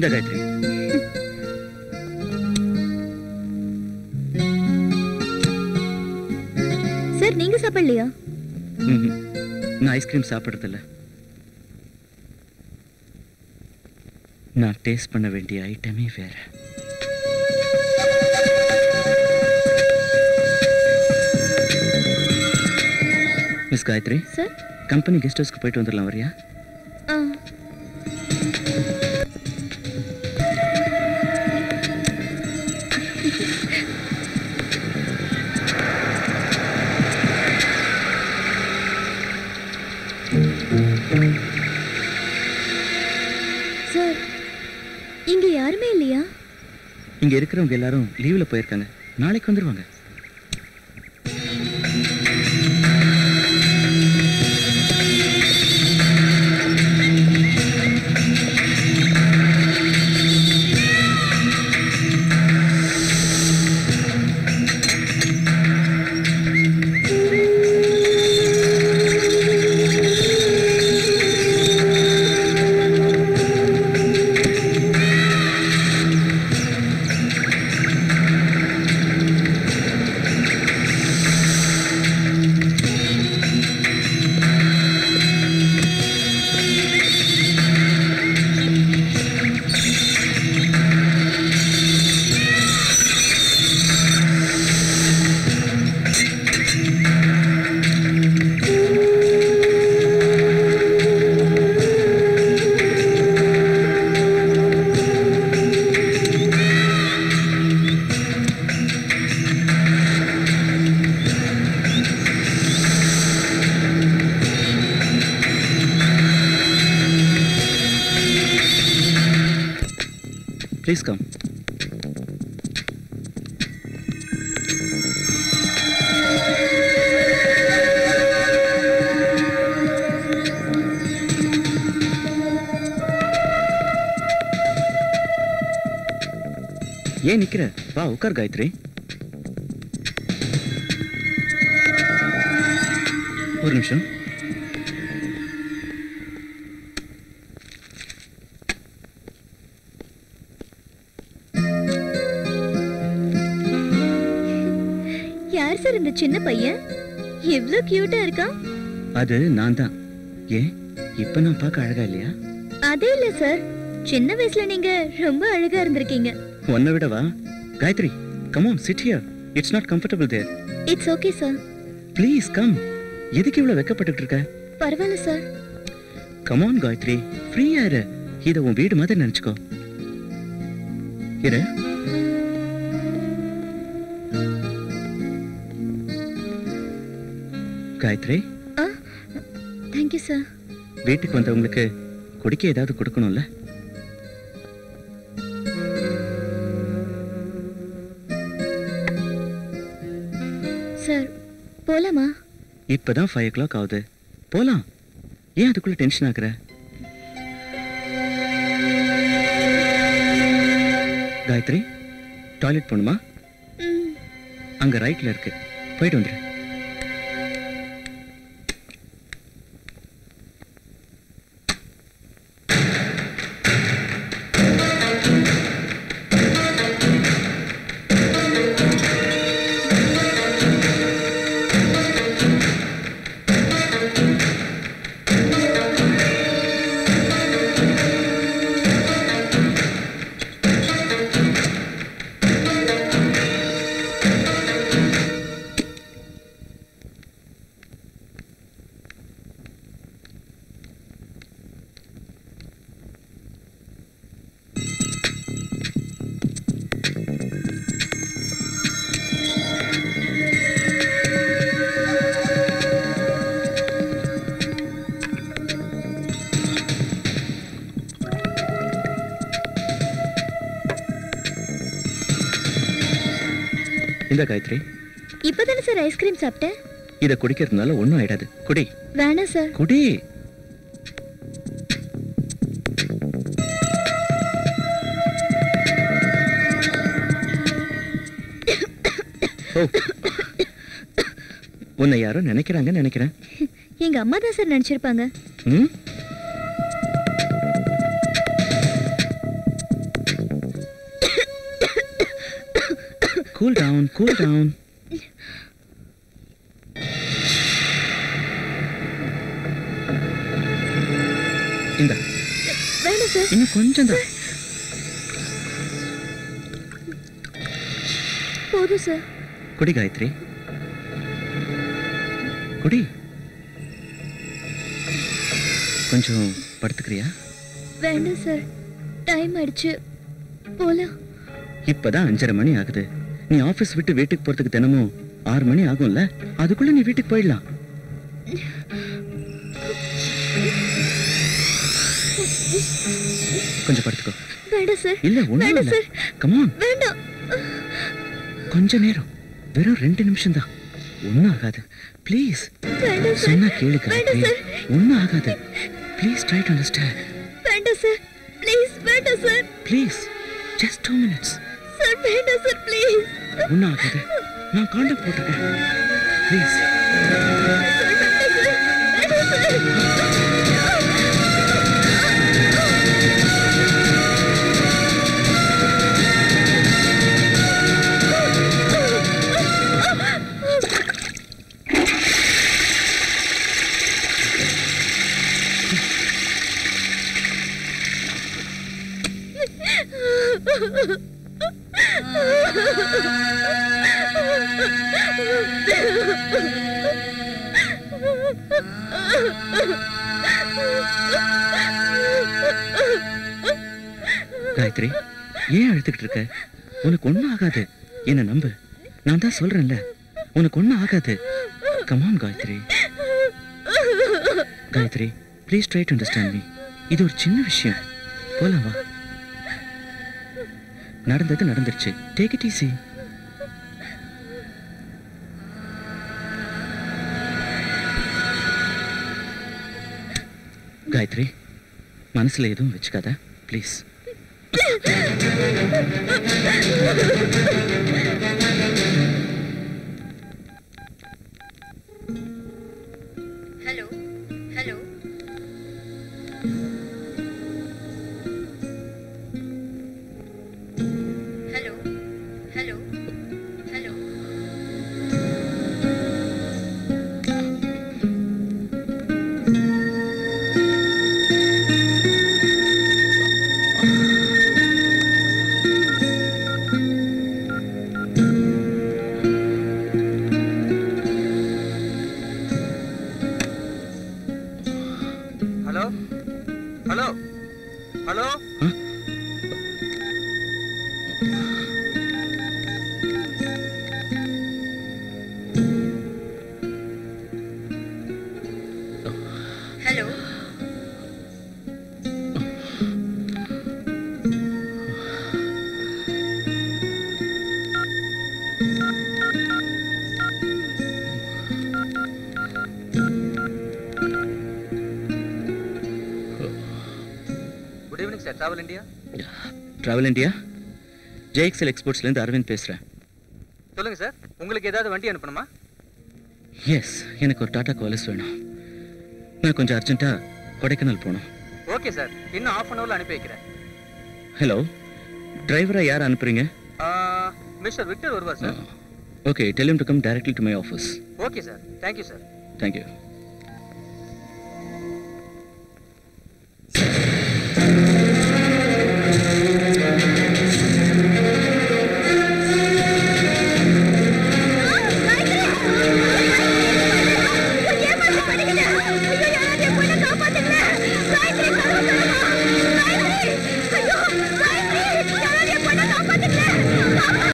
இந்த காயத்ரி. சார் நீங்க சாப்பிடலையா? நான் ஐஸ்கிரீம் சாப்பிடுறதில்ல. நான் டேஸ்ட் பண்ண வேண்டிய ஐட்டமே வேற. Miss Gayathri sir, company guest ஹவுஸ்க்கு போயிட்டு வந்துடலாம், வரியா? சார் இங்க யாருமே இல்லையா? இங்க இருக்கிறவங்க எல்லாரும் லீவ்ல போயிருக்காங்க. நாளைக்கு வந்துருவாங்க. Please come. ஏன் நிக்கிற? வா உட்கார் காயத்ரி. ஒரு நிமிஷம். யார் சார் இந்த சின்ன பையன்? எவ்வளவு கியூட்டா இருக்கான். அது நான் தான். ஏன் இப்ப நான் பார்க்க அழகா இல்லையா? அதே இல்ல சார், சின்ன வயசுல நீங்க ரொம்ப அழகா இருந்திருக்கீங்க. உன்னை விடவா? Gayathri, come on, sit here. It's not comfortable there. It's okay sir. Please come. எதுக்கு இவ்வளவு வெக்கப்பட்டுட்டு இருக்க? பரவாயில்ல சார். Come on காயத்ரி, ஃப்ரீயா இரு. இத உன் வீடு மாதிரி நினைச்சுக்கோ. இரு. காயத்ரி. Thank you sir. வீட்டுக்கு வந்தவங்களுக்கு குடிக்க ஏதாவது கொடுக்கணும்ல? சார் போலாமா? இப்பதான் 5 o'clock ஆகுது. போலாம். ஏன் அதுக்குள்ள டென்ஷன் ஆகுற? காயத்ரி, டாய்லெட் போணுமா? அங்க ரைட்ல இருக்கு, போயிட்டு வந்துரு. இந்த காயத்ரி, இப்பதானே சார் ஐஸ்கிரீம் சாப்பிட்டேன். இத குடிக்கிறதுனால ஒண்ணும் ஆயிடாது. குடி. வேணாம் சார். குடி. உன்னை யாரோ நினைக்கிறாங்க நினைக்கிறேன். எங்க அம்மா தான் சார் நினைச்சிருப்பாங்க. Cool down cool down. இந்த வேண்டாம் சார். இன்னும் கொஞ்சம் தான். போதும் சார். குடி காயத்ரி, குடி. கொஞ்சம் படுத்துக்கிறியா? வேண்டாம் சார், டைம் ஆயிடுச்சு, போலாம். இப்பதான் 5:30 மணி ஆகுது. நீ ஆபீஸ் விட்டு வீட்டுக்கு போறதுக்கு தினமும் 6 மணி ஆகும்ல, அதுக்குள்ள நீ வீட்டுக்கு போயிடலாம். கொஞ்சம் படுத்துக்கோ. வேண்டாம் சார். இல்ல ஒண்ணும் வேண்டாம் இல்ல. சார். Come on. வேண்டாம். கொஞ்ச நேரம், வெறும் 2 நிமிஷம் தான். ஒண்ணும் ஆகாது. ப்ளீஸ் வேண்டாம் சார். சொன்னா கேளு வேண்டாம் காயத்ரி. சார். ஒண்ணும் ஆகாது. Please try to understand. வேண்டாம் சார், ப்ளீஸ். வேண்டாம் sir. Please just 2 minutes. Sir வேண்டாம் சார், ப்ளீஸ். ஒண்ணும் ஆகாது. நான் காண்டாக்ட் போட்டிருக்கேன். ப்ளீஸ். சார் வேண்டாம் சார். வேண்டாம் சார். காயத்ரி, ஏன் அழுத்துக்கிட்டு இருக்க? உனக்கு ஒண்ணும் ஆகாது. என்ன நம்பு, நான் தான் சொல்றேன்ல, உனக்கு ஒண்ணும் ஆகாது. Come on Gayathri. Gayathri, please try to understand me. இது ஒரு சின்ன விஷயம். போலாம் வா. நடந்தது நடந்துருச்சு. Take it easy. காயத்ரி, மனசுல எதுவும் வச்சுக்காத please. Hello hello. Hello hello hello. Hello hello hello. Hello. Good evening sir, travel India. Travel India, JXL எக்ஸ்போர்ட்ஸ்லேருந்து அரவிந்த் பேசுகிறேன். சொல்லுங்க சார், உங்களுக்கு ஏதாவது வண்டி அனுப்பணுமா? எஸ், எனக்கு ஒரு டாடா குவாலிஸ் வேணும். நான் கொஞ்சம் அர்ஜென்ட்டாக கொடைக்கானல் போகணும். ஓகே சார், இன்னும் ½ அன் ஹவர்ல அனுப்பி வைக்கிறேன். ஹலோ, டிரைவராக யார் அனுப்புறீங்க? மிஸ்டர் விக்டர் வருவார் sir. Okay, tell him to come directly to my office. Okay sir, thank you sir. Thank you.